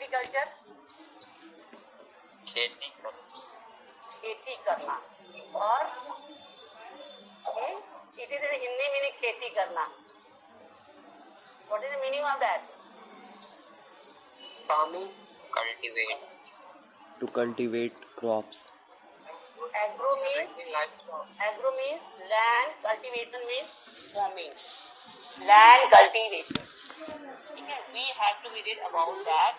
Agriculture? खेती करना। और इट इज हिंदी मीनिंग खेती करना. What is the meaning of that? farming, cultivate. To cultivate crops. Agro means land, cultivation means farming. Land cultivation. Okay, we have to read about that.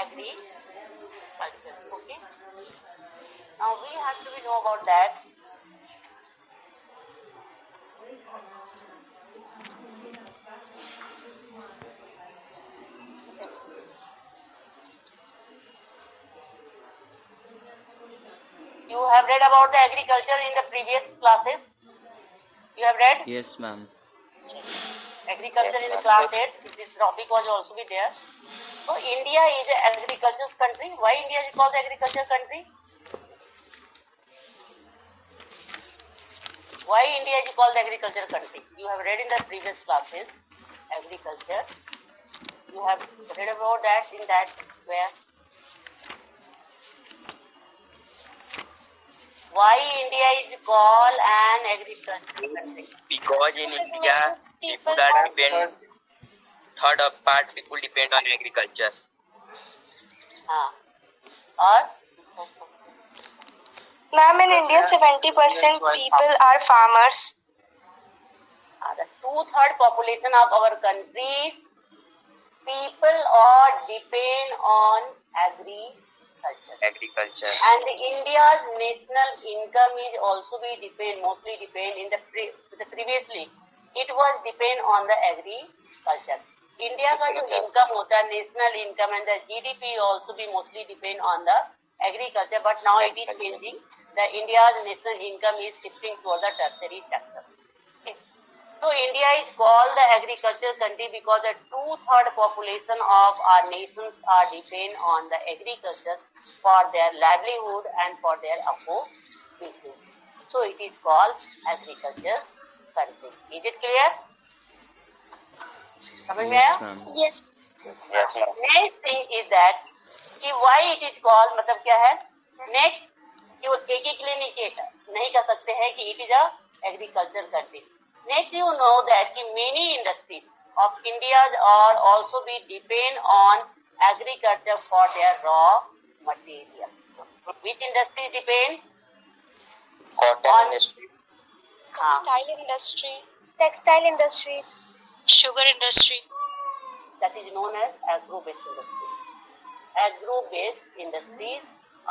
Agriculture. Okay. Now we have to know about that. You have read about the agriculture in the previous classes. You have read? Yes, ma'am. Agriculture in the class 8. This topic was also be there. So India is an agriculture country. Why India is called the agriculture country? Why India is called the agriculture country? You have read in the previous classes. Agriculture. You have read about that in that where. Why India is called an agriculture country? Because in India, people depend. Third of part, people depend on agriculture. Or Ma'am, in India, 70% people are farmers. The 2/3 population of our countries, people are depend on agriculture. And India's national income is also mostly depend in the previously it was depend on the agriculture. India का जो income होता है national income and the GDP also be mostly depend on the agriculture, but now it is changing. The India's national income is shifting toward the tertiary sector. Okay. So India is called the agriculture country because the 2/3 population of our nations are depend on the agriculture for their livelihood and for their upward basis. So it is called agriculture country. Is it clear? समझ में आया? Yes. Next thing is that कि why it is called मतलब क्या है? Next कि वो एक के लिए नहीं कह सकते हैं कि it is a agriculture country. Next you know that कि many industries of India are also be depend on agriculture for their raw material. Which industry depend? Cotton industry. Textile industries, sugar industry. That is known as agro-based industry. Agro-based industries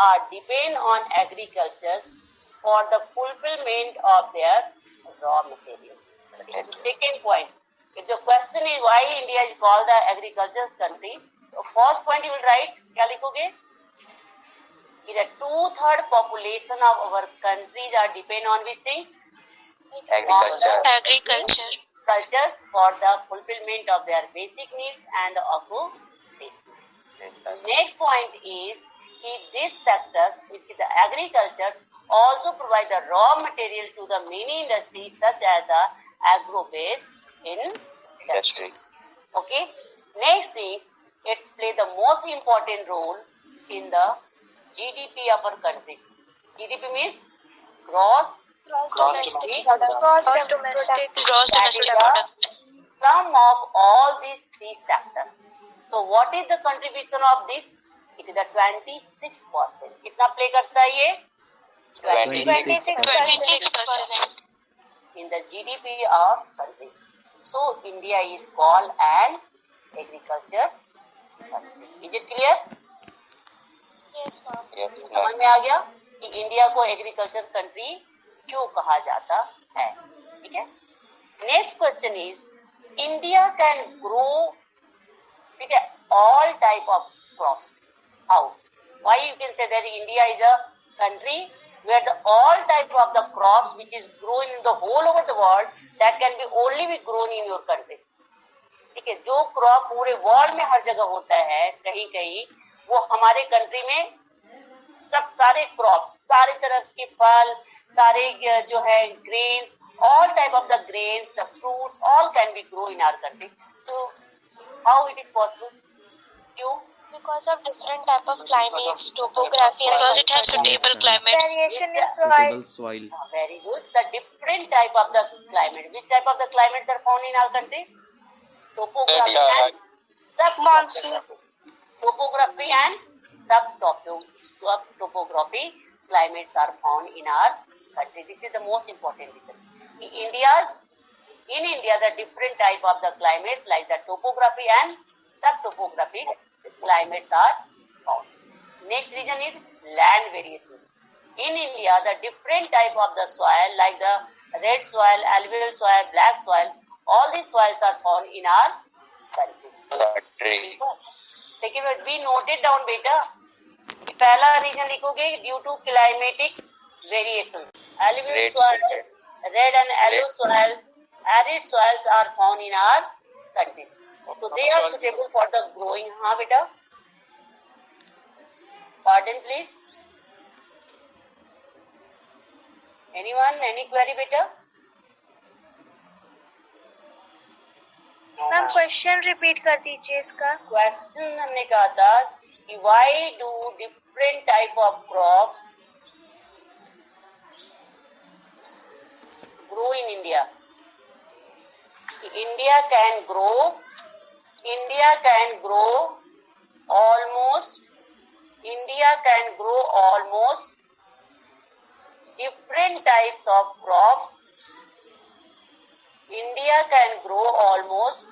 are depend on agriculture for the fulfillment of their raw material. Second point, if the question is why India is called the agriculture country, the first point you will write, क्या लिखोगे? Is a 2/3 population of our countries are depend on which thing? Agriculture. Cultures for the fulfillment of their basic needs and the occupation. Next point is this sectors, the agriculture also provide the raw material to the many industries such as the agro-based industry. Okay. Next thing, it's play the most important role in the GDP of our country. GDP means gross domestic product. Sum of all these three sectors. So what is the contribution of this? It is the 26%. कितना play करता है ये? 26%. In the GDP of country. So India is called an agriculture country. Is it clear? Yes, ma'am. समझ में आ गया कि India को agriculture country क्यों कहा जाता है? ठीक है. Next question is India can grow, ठीक है, all type of crops. How? Why you can say that India is a country where the all type of the crops which is grown in the whole over the world that can be only be grown in your country. ठीक है, जो crop पूरे world में हर जगह होता है, कहीं कहीं वो हमारे कंट्री में सब सारे क्रॉप, सारे तरह के फल, सारे जो है grain, all type of the grains, the fruits, all can be grown in our country. So how it is possible? क्यों? Because of different type of climates, topography, and Because it has Yes, suitable ma'am. climates. variation in soil. Suitable soil. Very good. The different type of the climate. Which type of the climates are found in our country? Topography and Monsoon. topography and subtopography climates are found in our country. This is the most important reason. In India, the different type of the climates like the topography and subtopographic climates are found. Next reason is land variation. In India, the different type of the soil like the red soil, alluvial soil, black soil, all these soils are found in our countries. Second, we noted down beta. पहला reason लिखोगे due to climatic variation alluvial soil, red and yellow soils, arid soils are found in our countries. So they are suitable for the growing. हाँ बेटा. Pardon please. Anyone? Any query बेटा? Ma'am question repeat कर दीजिए इसका. Question हमने कहा था कि why do different type of crops grow in India? India can grow almost different types of crops. India can grow almost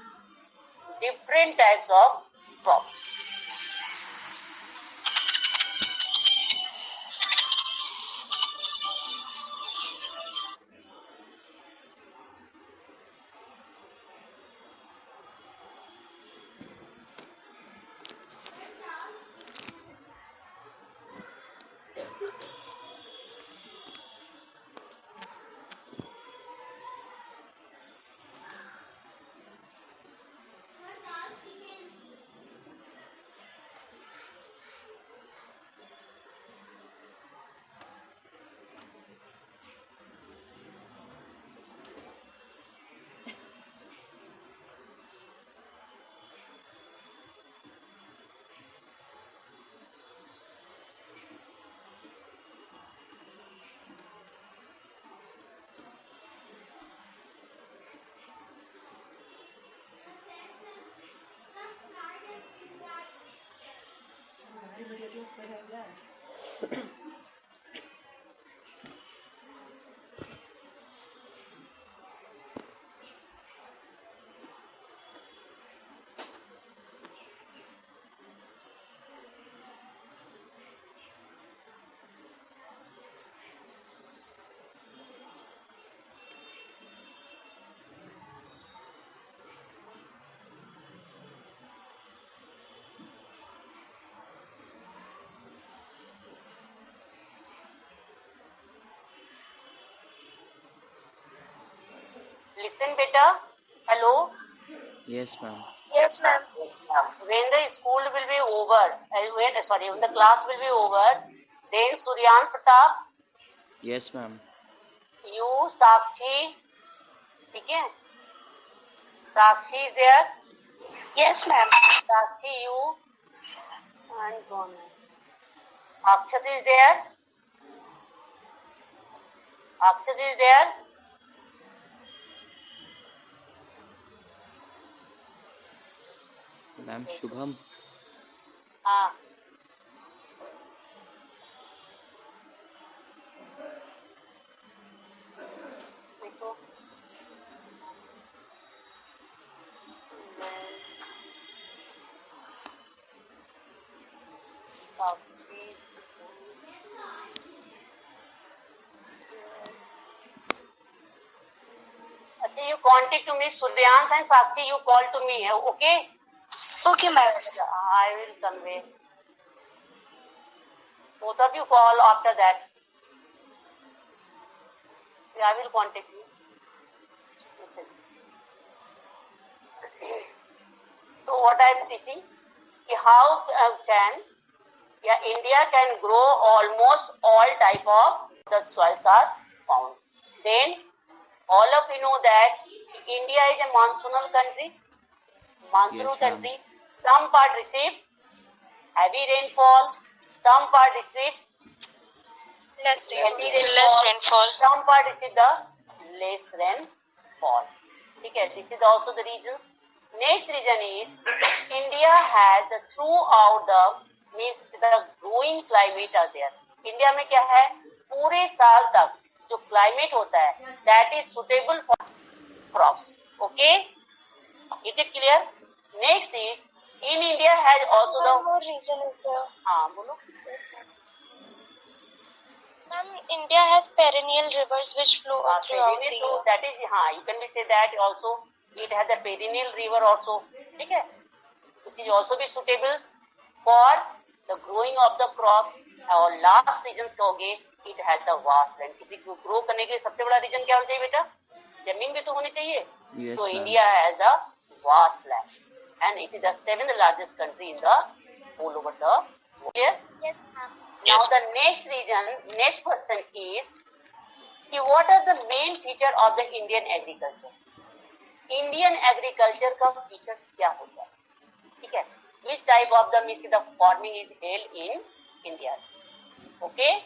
different types of crops. Listen beta. Hello. Yes, ma'am. Yes, ma'am. When the school will be over, when the class will be over, then Suryan Pratap, Yes, ma'am. you, Sakshi, ठीक है? Sakshi is there. Yes, ma'am. Sakshi, you, and gone. Akshat is there. Akshat is there. Ma'am, Shubham. हाँ. देखो. Sakshi. अच्छा, you contact to me, Suryansh and Sakshi, you call to me, okay? Okay, ma'am. I will convey. Both of you call after that. I will contact you. Listen. So what I am teaching, how India can grow almost all type of the soils are found. Then all of you know that India is a monsoonal country. Yes, ma'am. Country. Some part receive heavy rainfall. Some part receive Less heavy rainfall. rainfall. Some part receive the less rainfall. Okay, this is also the regions. Next region is India has throughout the means the growing climate are there. India में क्या है पूरे साल तक जो climate होता है that is suitable for crops. Okay, is it clear? Next is in India has also the One more reason is there. हाँ बोलो. Ma'am, India has perennial rivers which flow throughout the year. That is हाँ, you can be say that also it has a perennial river also. ठीक है? This is also be suitable for the growing of the crops. और last region कहोगे it has the vast land. किसी को grow करने के लिए सबसे बड़ा region क्या होना चाहिए बेटा? जमीन भी तो होनी चाहिए. Yes, तो ma'am. India has a vast land and it is the seventh largest country in the all over the world. Yes? Yes, ma'am. Now the next region, next question is, what are the main feature of the Indian agriculture? Indian agriculture का features क्या होता है? ठीक है? Which type of the farming is held in India? Okay?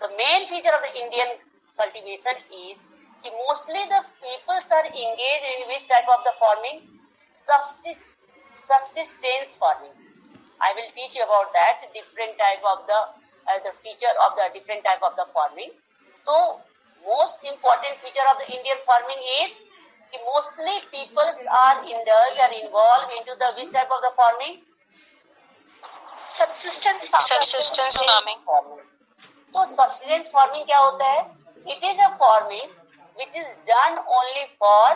The main feature of the Indian cultivation is mostly the peoples are engaged in which type of the farming? Subsistence farming. I will teach you about that different type of the feature of the different type of the farming. So most important feature of the Indian farming is mostly peoples are indulged or involved into the which type of the farming? Subsistence farming. तो subsistence farming क्या होता है? It is a farming which is done only for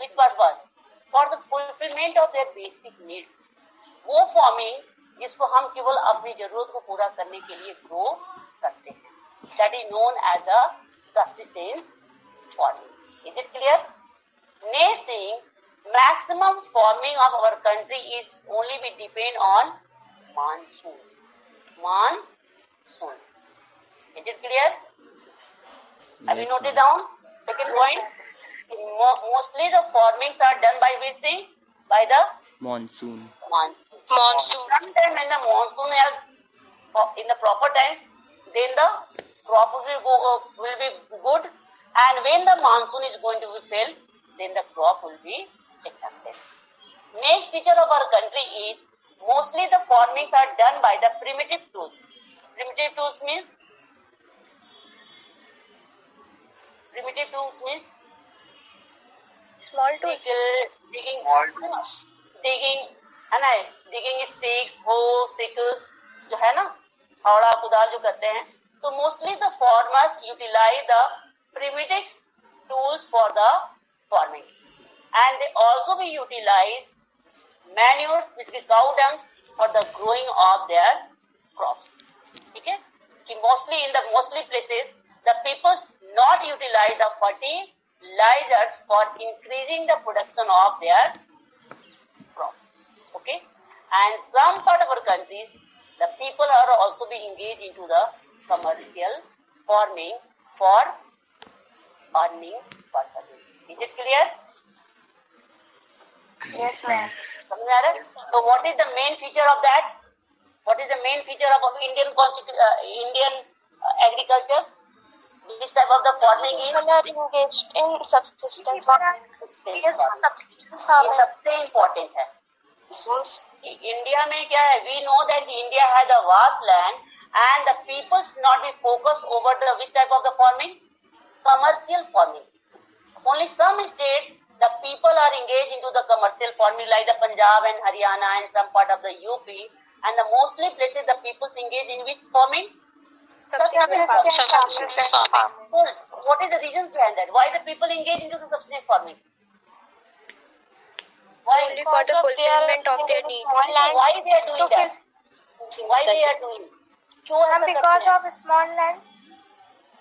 which purpose? For the fulfillment of their basic needs. वो farming जिसको हम केवल अपनी जरूरत को पूरा करने के लिए ग्रो करते हैं. That is known as a subsistence farming. Is it clear? Next thing, maximum farming of our country is only we depend on monsoon. Monsoon. Is it clear? Have you Yes, noted ma'am. down? Second point. Mostly the farmings are done by which thing? By the Monsoon. Monsoon. Sometimes when the monsoon is in the proper times, then the crop will be good, and when the monsoon is going to be failed, then the crop will be affected. Next feature of our country is mostly the farmings are done by the primitive tools. Primitive tools means Small tools. digging sticks, hoe, sickles, जो है ना फावड़ा कुदाल जो करते हैं. तो mostly the farmers utilize the primitive tools for the farming, and they also be utilize manures which is cow dung for the growing of their crops. ठीक है? कि mostly in the mostly places the people not utilize the fertilizers for increasing the production of their crops. Okay, and some part of our countries the people are also being engaged into the commercial farming for earning purposes. Is it clear? Yes, ma'am. समझ आ रहा है? So what is the main feature of that? What is the main feature of Indian agriculture? Which type of the farming is? People are engaged in subsistence farming. ये सबसे important है. India में क्या है? We know that India has a vast land and the people should not be focused over the which type of the farming? Commercial farming. Only some states the people are engaged into the commercial farming like the Punjab and Haryana and some part of the UP, and the mostly places the people engage in which farming? Subsistence farming. So what is the reasons behind that? Why the people engage into the subsistence farming? Why? Only for the fulfillment of their needs. Why they are doing that? Why they are doing? क्यों ऐसा Because करते हैं? of small land.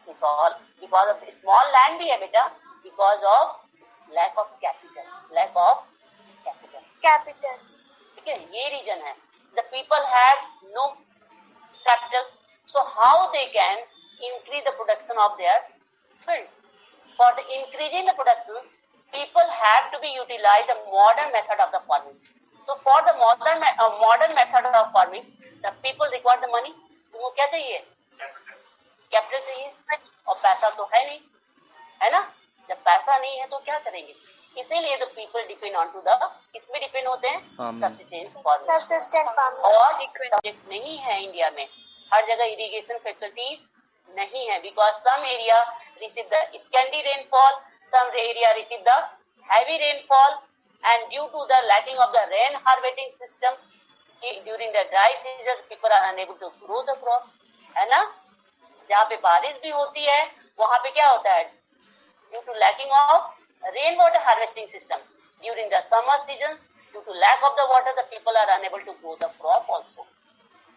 It's all because of small land भी है बेटा. Because of lack of capital. Capital. ठीक है, ये रीजन है. The people have no capital, so how they can increase the production of their field? For the increasing the productions, people have to be utilize the modern method of the farming. So for the modern method of farming, the people require the money. तुमको क्या चाहिए? Capital चाहिए, और पैसा तो है नहीं, है ना? जब पैसा नहीं है तो क्या करेंगे? इसीलिए तो people depend on to the, किसमें डिपेंड होते हैं? Subsistence farming. और सब्जेक्ट नहीं है इंडिया में, हर जगह इरिगेशन फैसिलिटीज नहीं है, because some area receive the scanty rainfall, some area receive the heavy rainfall, and due to the lacking of the rain harvesting systems during the dry season, people are unable to grow the crops, है ना? जहाँ पे बारिश भी होती है वहाँ पे क्या होता है? Due to lacking of rain water harvesting system during the summer seasons, due to lack of the water, the people are unable to grow the crop also,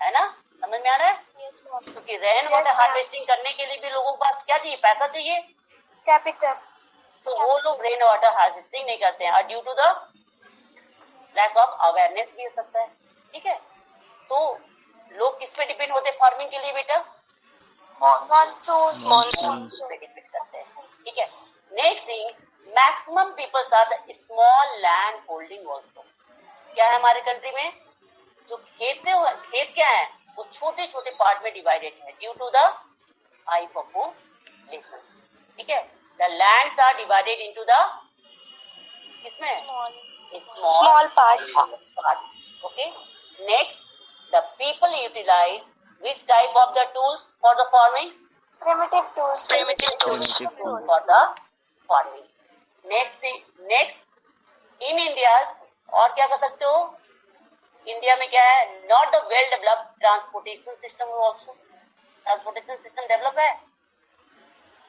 है ना? समझ में आ रहा है? क्योंकि रेन वाटर हार्वेस्टिंग करने के लिए भी लोगों के पास क्या चाहिए? पैसा चाहिए, Capital. तो वो लोग रेन वाटर हार्वेस्टिंग नहीं करते हैं, और due to the lack of awareness भी हो सकता है, ठीक है? तो लोग किस पे डिपेंड होते हैं फार्मिंग के लिए बेटा? Monsoon. पे डिपेंड करते हैं, ठीक है? Next thing, maximum peoples are the small land holding also. क्या है हमारे कंट्री में? जो खेत क्या है वो छोटे छोटे पार्ट में डिवाइडेड है due to the high population, ठीक है? The lands are divided into the किसमें? Small parts. Okay. Next, the people utilize which type of the tools for the farming? Primitive tools. For the farming. Next, in India, और क्या कर सकते हो? India में क्या है? Not the well developed transportation system also. Transportation system develop है?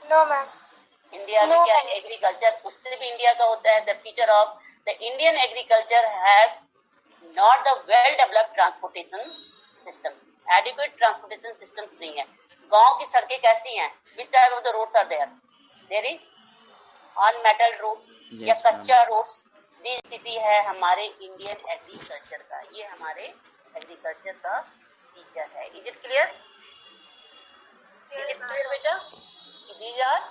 No, ma'am. India में क्या है? एग्रीकल्चर उससे भी इंडिया का होता है. The feature of the Indian agriculture have not the well developed transportation systems. Adequate transportation systems नहीं है. गांव की सड़कें कैसी हैं? Which type of the roads are there? There is on metal road या कच्चा roads. This स्थिति है हमारे इंडियन एग्रीकल्चर का. ये हमारे एग्रीकल्चर का फीचर है. Is it clear? Is it clear बेटा? These are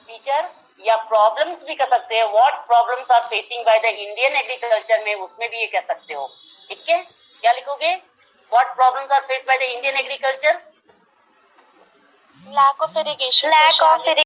feature या प्रॉब्लम्स भी कह सकते हैं. What problems are facing by the Indian agriculture में, उसमें भी ये कह सकते हो, ठीक है? क्या लिखोगे? What problems are faced by the Indian agriculture? Lack of irrigation.